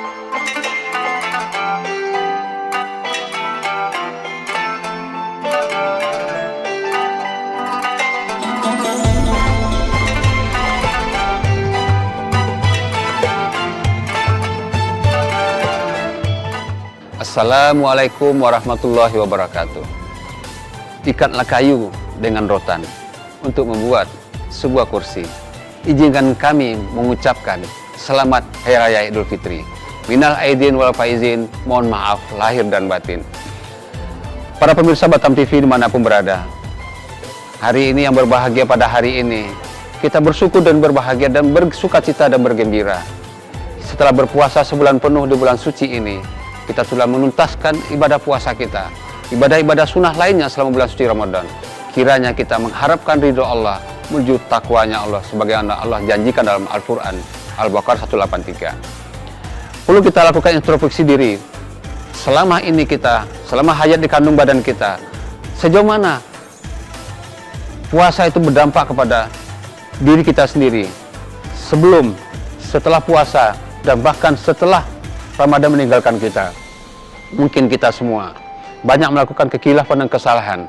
Assalamualaikum warahmatullahi wabarakatuh. Ikatlah kayu dengan rotan untuk membuat sebuah kursi. Izinkan kami mengucapkan selamat Hari Raya Idul Fitri. Minal aidin wal faizin, mohon maaf lahir dan batin. Para pemirsa Batam TV dimanapun berada, hari ini yang berbahagia pada hari ini, kita bersyukur dan berbahagia dan bersukacita dan bergembira. Setelah berpuasa sebulan penuh di bulan suci ini, kita sudah menuntaskan ibadah puasa kita, ibadah-ibadah sunnah lainnya selama bulan suci Ramadan. Kiranya kita mengharapkan ridho Allah, menuju takwanya Allah, sebagaimana Allah janjikan dalam Al-Quran, Al-Baqarah 183. Perlu kita lakukan introspeksi diri, selama ini kita, selama hayat di kandung badan kita, sejauh mana puasa itu berdampak kepada diri kita sendiri, sebelum, setelah puasa, dan bahkan setelah Ramadan meninggalkan kita. Mungkin kita semua banyak melakukan kekhilafan dan kesalahan.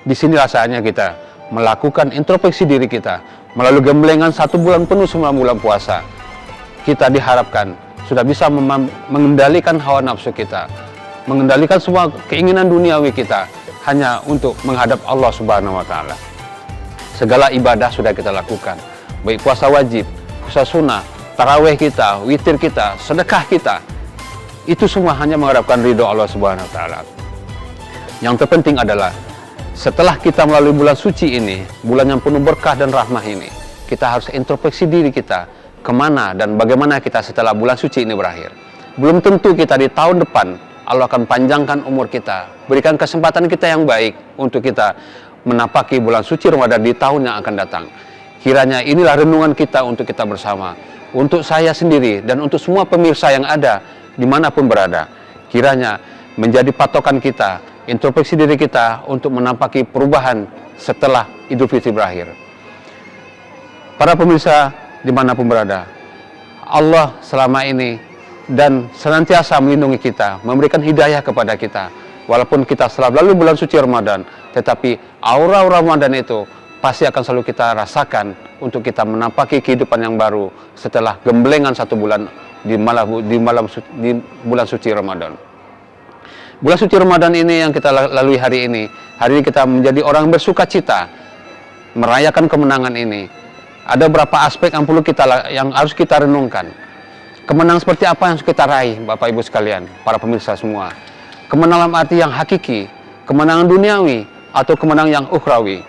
Di sinilah saatnya kita melakukan introspeksi diri kita melalui gemblengan 1 bulan penuh selama bulan puasa. Kita diharapkan sudah bisa mengendalikan hawa nafsu kita, mengendalikan semua keinginan duniawi kita hanya untuk menghadap Allah Subhanahu wa Ta'ala. Segala ibadah sudah kita lakukan, baik puasa wajib, puasa sunnah, tarawih kita, witir kita, sedekah kita. Itu semua hanya mengharapkan ridho Allah Subhanahu wa Ta'ala. Yang terpenting adalah setelah kita melalui bulan suci ini, bulan yang penuh berkah dan rahmah ini, kita harus introspeksi diri kita, kemana dan bagaimana kita setelah bulan suci ini berakhir. Belum tentu kita di tahun depan Allah akan panjangkan umur kita, berikan kesempatan kita yang baik untuk kita menapaki bulan suci Ramadan di tahun yang akan datang. Kiranya inilah renungan kita untuk kita bersama, untuk saya sendiri dan untuk semua pemirsa yang ada dimanapun berada. Kiranya menjadi patokan kita, introspeksi diri kita untuk menampaki perubahan setelah Idul Fitri berakhir. Para pemirsa dimanapun berada, Allah selama ini dan senantiasa melindungi kita, memberikan hidayah kepada kita. Walaupun kita selalu bulan suci Ramadan, tetapi aura Ramadan itu pasti akan selalu kita rasakan untuk kita menampaki kehidupan yang baru setelah gemblengan 1 bulan di bulan suci Ramadan. Bulan suci Ramadan ini yang kita lalui hari ini kita menjadi orang bersuka cita merayakan kemenangan ini. Ada beberapa aspek yang harus kita renungkan. Kemenangan seperti apa yang harus kita raih, Bapak Ibu sekalian, para pemirsa semua. Kemenangan arti yang hakiki, kemenangan duniawi atau kemenangan yang ukhrawi.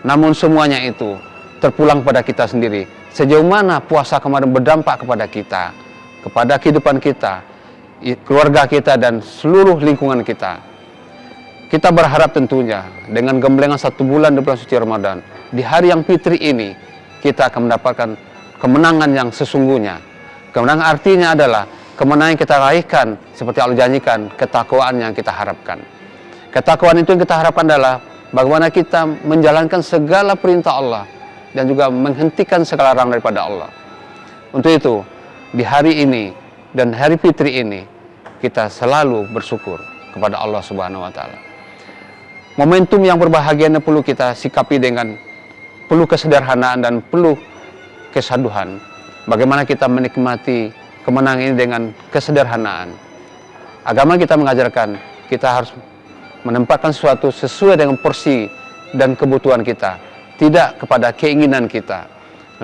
Namun semuanya itu terpulang pada kita sendiri. Sejauh mana puasa kemarin berdampak kepada kita, kepada kehidupan kita, keluarga kita, dan seluruh lingkungan kita. Kita berharap tentunya dengan gemblengan 1 bulan di bulan suci Ramadan, di hari yang fitri ini, kita akan mendapatkan kemenangan yang sesungguhnya. Kemenangan artinya adalah kemenangan yang kita raihkan, seperti Allah janjikan, ketakwaan yang kita harapkan. Ketakwaan itu yang kita harapkan adalah bagaimana kita menjalankan segala perintah Allah dan juga menghentikan segala larang daripada Allah. Untuk itu, di hari ini dan hari fitri ini, kita selalu bersyukur kepada Allah Subhanahu wa Ta'ala. Momentum yang berbahagia ini perlu kita sikapi dengan penuh kesederhanaan dan penuh kesaduhan. Bagaimana kita menikmati kemenangan ini dengan kesederhanaan. Agama kita mengajarkan kita harus menempatkan sesuatu sesuai dengan porsi dan kebutuhan kita, tidak kepada keinginan kita.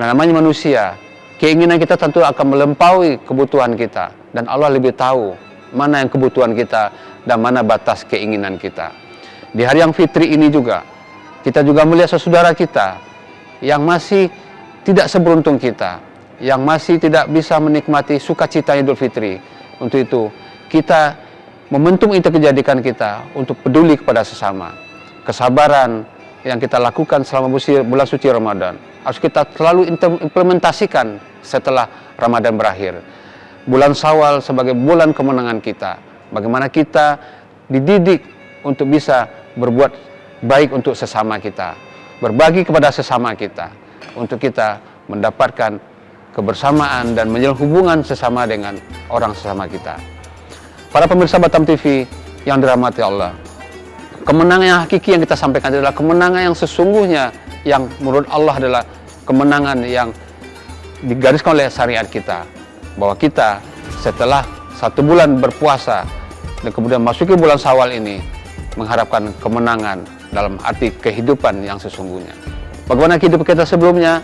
Nah, namanya manusia, keinginan kita tentu akan melampaui kebutuhan kita, dan Allah lebih tahu mana yang kebutuhan kita dan mana batas keinginan kita. Di hari yang fitri ini juga, kita juga melihat saudara kita yang masih tidak seberuntung kita, yang masih tidak bisa menikmati sukacita Idul Fitri. Untuk itu, kita momentum itu dijadikan kita untuk peduli kepada sesama. Kesabaran yang kita lakukan selama bulan suci Ramadan harus kita selalu implementasikan setelah Ramadan berakhir. Bulan Syawal sebagai bulan kemenangan kita. Bagaimana kita dididik untuk bisa berbuat baik untuk sesama kita, berbagi kepada sesama kita, untuk kita mendapatkan kebersamaan, dan menjalin hubungan sesama dengan orang sesama kita. Para pemirsa Batam TV yang dirahmati Allah, kemenangan yang hakiki yang kita sampaikan adalah kemenangan yang sesungguhnya, yang menurut Allah adalah kemenangan yang digariskan oleh syariat kita, bahwa kita setelah 1 bulan berpuasa dan kemudian masuki bulan Syawal ini mengharapkan kemenangan dalam arti kehidupan yang sesungguhnya. Bagaimana kehidupan kita sebelumnya?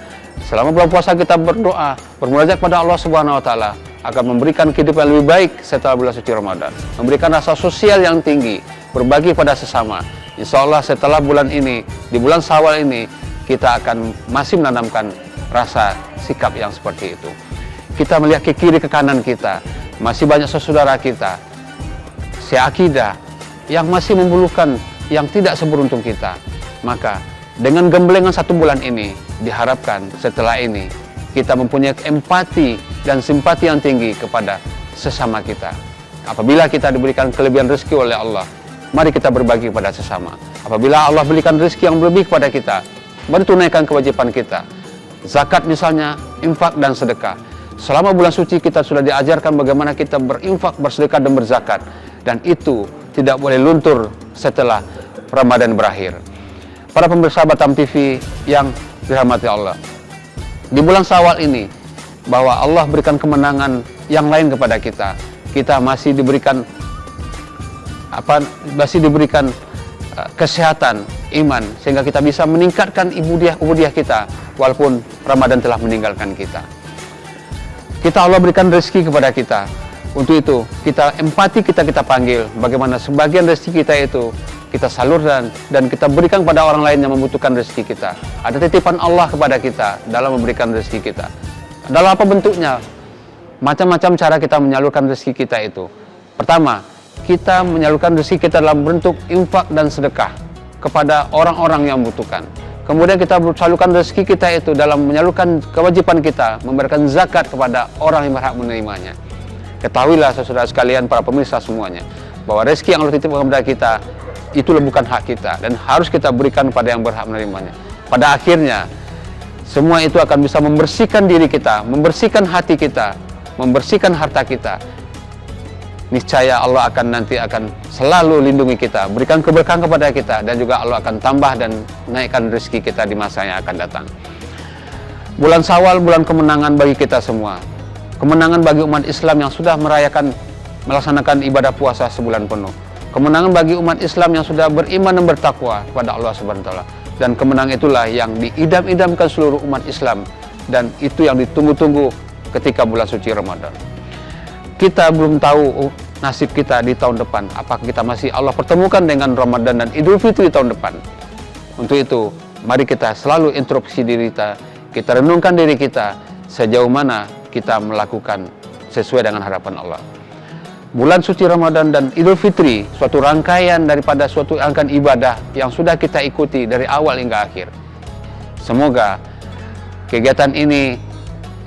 Selama bulan puasa kita berdoa, bermunajat kepada Allah Subhanahu wa taala akan memberikan kehidupan yang lebih baik setelah bulan suci Ramadan, memberikan rasa sosial yang tinggi, berbagi pada sesama. Insya Allah setelah bulan ini, di bulan Syawal ini, kita akan masih menanamkan rasa sikap yang seperti itu. Kita melihat ke kiri ke kanan kita, masih banyak saudara kita seakidah yang masih membutuhkan, yang tidak seberuntung kita. Maka dengan gemblengan 1 bulan ini, diharapkan setelah ini kita mempunyai empati dan simpati yang tinggi kepada sesama kita. Apabila kita diberikan kelebihan rezeki oleh Allah, mari kita berbagi kepada sesama. Apabila Allah berikan rezeki yang lebih kepada kita, mari tunaikan kewajiban kita. Zakat misalnya, infak dan sedekah. Selama bulan suci kita sudah diajarkan bagaimana kita berinfak, bersedekah dan berzakat, dan itu tidak boleh luntur setelah Ramadan berakhir. Para pemirsa Batam TV yang dirahmati Allah, di bulan Syawal ini, bahwa Allah berikan kemenangan yang lain kepada kita. Kita masih diberikan kesehatan, iman, sehingga kita bisa meningkatkan ubudiyah kita walaupun Ramadan telah meninggalkan kita. Allah berikan rezeki kepada kita. Untuk itu, kita empati kita panggil bagaimana sebagian rezeki kita itu kita salurkan dan kita berikan kepada orang lain yang membutuhkan rezeki kita. Ada titipan Allah kepada kita dalam memberikan rezeki kita. Dalam apa bentuknya? Macam-macam cara kita menyalurkan rezeki kita itu. Pertama, kita menyalurkan rezeki kita dalam bentuk infak dan sedekah kepada orang-orang yang membutuhkan. Kemudian kita salurkan rezeki kita itu dalam menyalurkan kewajiban kita, memberikan zakat kepada orang yang berhak menerimanya. Ketahuilah saudara sekalian, para pemirsa semuanya, bahwa rezeki yang Allah titipkan kepada kita itulah bukan hak kita dan harus kita berikan pada yang berhak menerimanya. Pada akhirnya, semua itu akan bisa membersihkan diri kita, membersihkan hati kita, membersihkan harta kita. Niscaya Allah akan selalu lindungi kita, berikan keberkahan kepada kita, dan juga Allah akan tambah dan naikkan rezeki kita di masa yang akan datang. Bulan Syawal, bulan kemenangan bagi kita semua. Kemenangan bagi umat Islam yang sudah melaksanakan ibadah puasa sebulan penuh. Kemenangan bagi umat Islam yang sudah beriman dan bertakwa kepada Allah Subhanahu wa taala. Dan kemenangan itulah yang diidam-idamkan seluruh umat Islam, dan itu yang ditunggu-tunggu ketika bulan suci Ramadan. Kita belum tahu nasib kita di tahun depan, apakah kita masih Allah pertemukan dengan Ramadan dan Idul Fitri tahun depan. Untuk itu, mari kita selalu introspeksi diri kita renungkan diri kita sejauh mana kita melakukan sesuai dengan harapan Allah. Bulan suci Ramadan dan Idul Fitri, suatu rangkaian daripada suatu rangkaian ibadah yang sudah kita ikuti dari awal hingga akhir. Semoga kegiatan ini,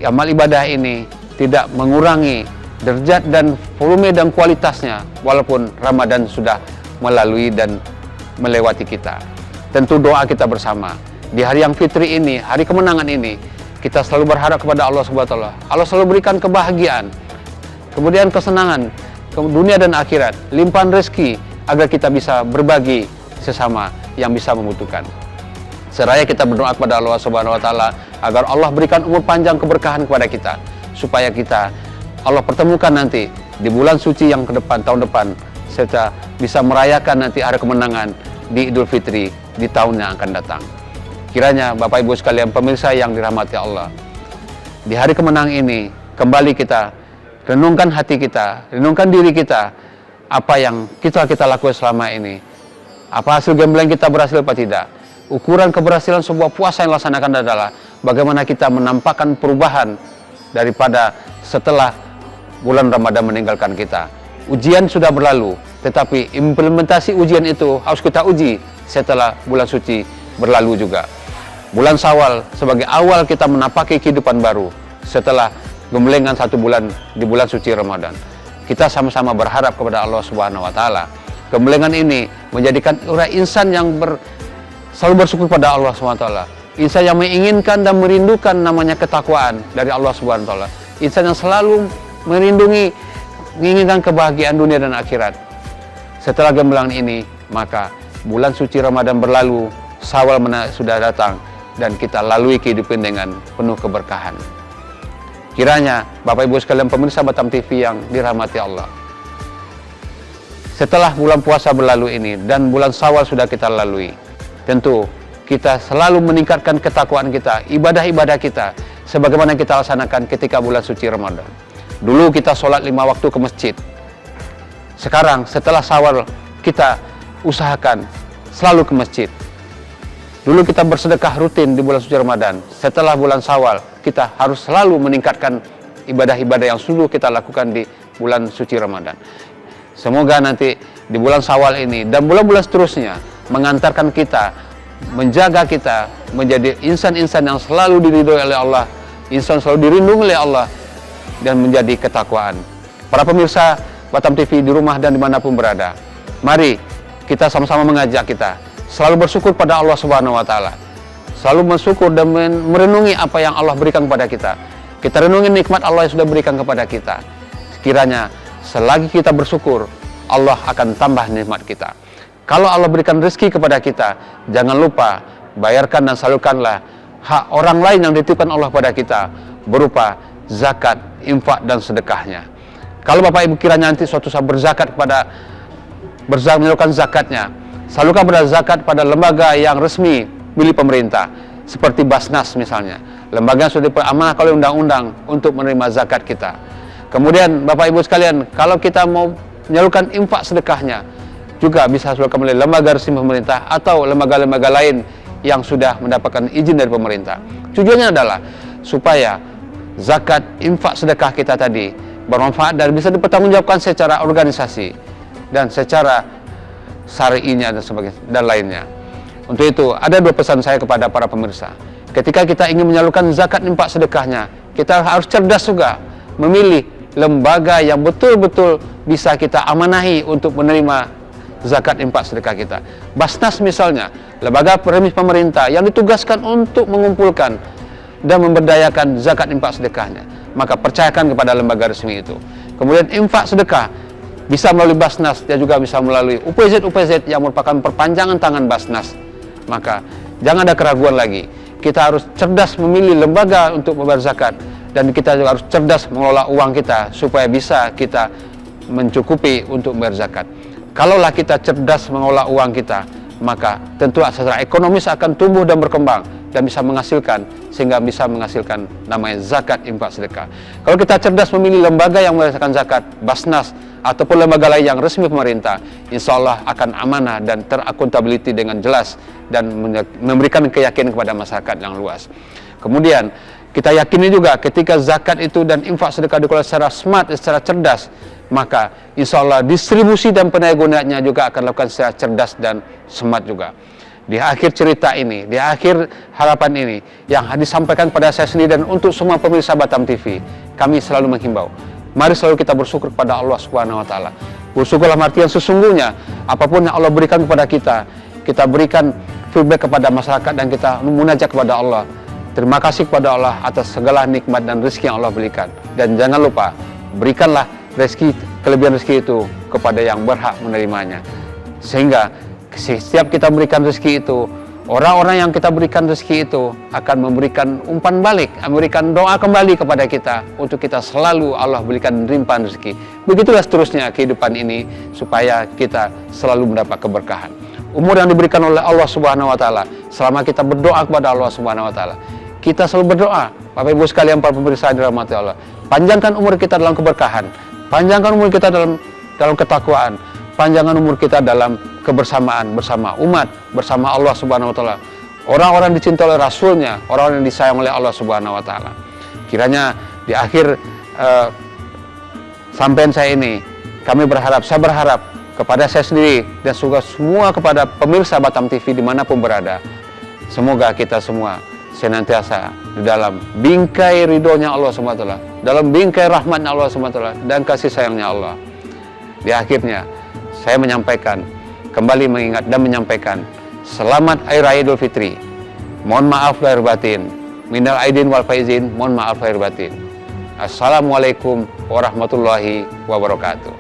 amal ibadah ini, tidak mengurangi derajat dan volume dan kualitasnya walaupun Ramadan sudah melalui dan melewati kita. Tentu doa kita bersama di hari yang fitri ini, hari kemenangan ini, kita selalu berharap kepada Allah Subhanahu wa taala. Allah selalu berikan kebahagiaan, kemudian kesenangan dunia dan akhirat, limpahan rezeki agar kita bisa berbagi sesama yang bisa membutuhkan. Seraya kita berdoa kepada Allah Subhanahu wa taala agar Allah berikan umur panjang, keberkahan kepada kita, supaya kita Allah pertemukan nanti di bulan suci yang ke depan, tahun depan, serta bisa merayakan nanti hari kemenangan di Idul Fitri di tahun yang akan datang. Kiranya Bapak Ibu sekalian pemirsa yang dirahmati Allah, di hari kemenangan ini kembali kita renungkan hati kita, renungkan diri kita, apa yang kita lakukan selama ini. Apa hasil gambling kita berhasil apa tidak? Ukuran keberhasilan sebuah puasa yang dilaksanakan adalah bagaimana kita menampakkan perubahan daripada setelah bulan Ramadan meninggalkan kita. Ujian sudah berlalu, tetapi implementasi ujian itu harus kita uji setelah bulan suci berlalu juga. Bulan Syawal sebagai awal kita menapaki kehidupan baru setelah gemblengan 1 bulan di bulan suci Ramadan. Kita sama-sama berharap kepada Allah Subhanahu wa taala. Gemblengan ini menjadikan orang insan yang selalu bersyukur pada Allah Subhanahu wa taala. insan yang menginginkan dan merindukan namanya ketakwaan dari Allah Subhanahu wa taala. Insan yang selalu menginginkan kebahagiaan dunia dan akhirat. Setelah gemilang ini, maka bulan suci Ramadan berlalu, Syawal sudah datang, dan kita lalui kehidupan dengan penuh keberkahan. Kiranya Bapak Ibu sekalian pemirsa Batam TV yang dirahmati Allah, setelah bulan puasa berlalu ini dan bulan Syawal sudah kita lalui, tentu kita selalu meningkatkan ketakwaan kita, ibadah-ibadah kita, sebagaimana kita laksanakan ketika bulan suci Ramadan. Dulu kita sholat 5 waktu ke masjid. Sekarang setelah Syawal kita usahakan selalu ke masjid. Dulu kita bersedekah rutin di bulan suci Ramadan. Setelah bulan Syawal kita harus selalu meningkatkan ibadah-ibadah yang sudah kita lakukan di bulan suci Ramadan. Semoga nanti di bulan Syawal ini dan bulan-bulan seterusnya mengantarkan kita, menjaga kita menjadi insan-insan yang selalu diridhoi oleh Allah, insan selalu dirindungi oleh Allah, dan menjadi ketakwaan. Para pemirsa Batam TV di rumah dan dimanapun berada, mari kita sama-sama mengajak kita selalu bersyukur pada Allah Subhanahu wa taala, selalu bersyukur dan merenungi apa yang Allah berikan kepada kita. Kita renungi nikmat Allah yang sudah berikan kepada kita. Sekiranya selagi kita bersyukur, Allah akan tambah nikmat kita. Kalau Allah berikan rezeki kepada kita, jangan lupa bayarkan dan salurkanlah hak orang lain yang dititipkan Allah pada kita berupa zakat, infak, dan sedekahnya. Kalau Bapak Ibu kiranya nanti suatu saat menyalurkan zakatnya, salurkan pada zakat pada lembaga yang resmi milik pemerintah, seperti Basnas misalnya, lembaga yang sudah diamanahkan oleh undang-undang untuk menerima zakat kita. Kemudian Bapak Ibu sekalian, kalau kita mau menyalurkan infak sedekahnya, juga bisa salurkan oleh lembaga resmi pemerintah atau lembaga-lembaga lain yang sudah mendapatkan izin dari pemerintah. Tujuannya adalah supaya zakat, infak, sedekah kita tadi bermanfaat dan bisa dipertanggungjawabkan secara organisasi dan secara syar'inya dan sebagainya dan lainnya. Untuk itu ada 2 pesan saya kepada para pemirsa. Ketika kita ingin menyalurkan zakat, infak, sedekahnya, kita harus cerdas juga memilih lembaga yang betul-betul bisa kita amanahi untuk menerima zakat, infak, sedekah kita. Basnas misalnya, lembaga resmi pemerintah yang ditugaskan untuk mengumpulkan dan memberdayakan zakat, infak, sedekahnya, maka percayakan kepada lembaga resmi itu. Kemudian infak, sedekah bisa melalui Basnas dan juga bisa melalui UPZ yang merupakan perpanjangan tangan Basnas. Maka jangan ada keraguan lagi, kita harus cerdas memilih lembaga untuk membayar zakat, dan kita juga harus cerdas mengelola uang kita supaya bisa kita mencukupi untuk membayar zakat. Kalaulah kita cerdas mengelola uang kita, maka tentu secara ekonomis akan tumbuh dan berkembang dan bisa menghasilkan, sehingga bisa menghasilkan namanya zakat, infak, sedekah. Kalau kita cerdas memilih lembaga yang merasakan zakat, Basnas ataupun lembaga lain yang resmi pemerintah, insya Allah akan amanah dan terakuntability dengan jelas dan memberikan keyakinan kepada masyarakat yang luas. Kemudian kita yakini juga ketika zakat itu dan infak sedekah dikelola secara smart, secara cerdas, maka insya Allah distribusi dan pendayagunaannya juga akan dilakukan secara cerdas dan smart juga. Di akhir cerita ini, di akhir harapan ini yang disampaikan pada saya sendiri dan untuk semua pemirsa Batam TV, kami selalu menghimbau, mari selalu kita bersyukur kepada Allah Subhanahu wa taala. Bersyukurlah artian sesungguhnya apapun yang Allah berikan kepada kita berikan feedback kepada masyarakat dan kita munajat kepada Allah. Terima kasih kepada Allah atas segala nikmat dan rezeki yang Allah berikan. Dan jangan lupa, berikanlah rezeki, kelebihan rezeki itu kepada yang berhak menerimanya. Sehingga setiap kita berikan rezeki itu, orang-orang yang kita berikan rezeki itu akan memberikan umpan balik, memberikan doa kembali kepada kita untuk kita selalu Allah berikan limpahan rezeki. Begitulah seterusnya kehidupan ini supaya kita selalu mendapat keberkahan. Umur yang diberikan oleh Allah Subhanahu wa taala, selama kita berdoa kepada Allah Subhanahu wa taala, kita selalu berdoa, Bapak Ibu sekalian para pemirsa dirahmati Allah, panjangkan umur kita dalam keberkahan, panjangkan umur kita dalam ketakwaan, panjangkan umur kita dalam kebersamaan bersama umat, bersama Allah Subhanahu wa taala. Orang-orang dicintai oleh Rasulnya, orang-orang yang disayang oleh Allah Subhanahu wa taala. Kiranya di akhir sampaian saya ini, saya berharap kepada saya sendiri dan juga semua kepada pemirsa Batam TV dimanapun berada, semoga kita semua senantiasa di dalam bingkai ridhonya Allah SWT, dalam bingkai rahmatnya Allah SWT, dan kasih sayangnya Allah. Di akhirnya, saya menyampaikan, kembali mengingat dan menyampaikan, selamat Hari Raya Idul Fitri. Mohon maaf lahir batin. Minal aidin wal faizin, mohon maaf lahir batin. Assalamualaikum warahmatullahi wabarakatuh.